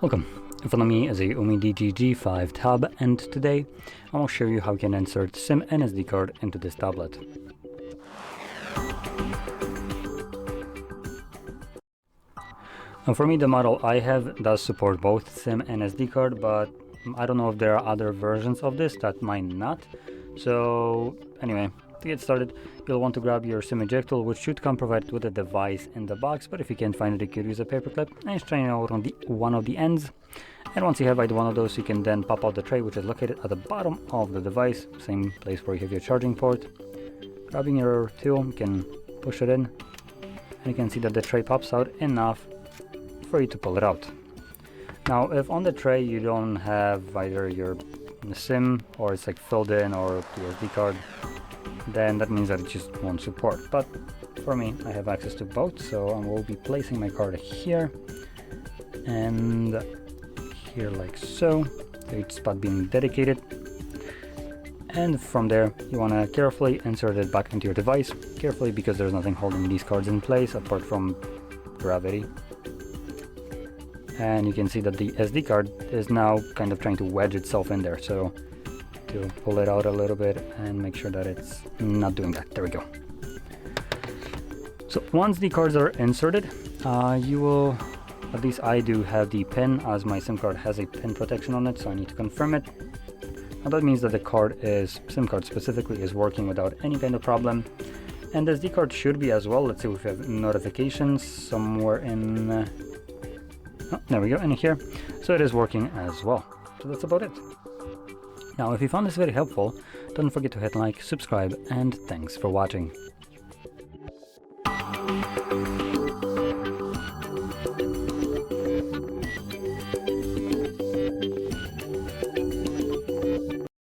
Welcome. In front of me is a UMIDIGI G5 Tab, and today I will show you how you can insert SIM and SD card into this tablet. Now for me, the model I have does support both SIM and SD card, but I don't know if there are other versions of this that might not. So anyway, to get started, you'll want to grab your SIM eject tool, which should come provided with a device in the box, but if you can't find it, you could use a paper clip and just try it out on one of the ends. And once you have either one of those, you can then pop out the tray, which is located at the bottom of the device, same place where you have your charging port. Grabbing your tool, you can push it in, and you can see that the tray pops out enough for you to pull it out. Now, if on the tray you don't have either your SIM or it's like filled in or the SD card, then that means that it just won't support. But for me, I have access to both, so I will be placing my card here and here like so, each spot being dedicated. And from there, you want to carefully insert it back into your device, carefully because there's nothing holding these cards in place apart from gravity. And you can see that the SD card is now kind of trying to wedge itself in there, so to pull it out a little bit and make sure that it's not doing that. There we go. So once the cards are inserted, you will, at least I do, have the pin, as my SIM card has a pin protection on it, so I need to confirm it. Now that means that the SIM card specifically, is working without any kind of problem. And the SD card should be as well. Let's see if we have notifications somewhere in... oh, there we go, in here. So it is working as well. So that's about it. Now, if you found this very helpful, don't forget to hit like, subscribe, and thanks for watching.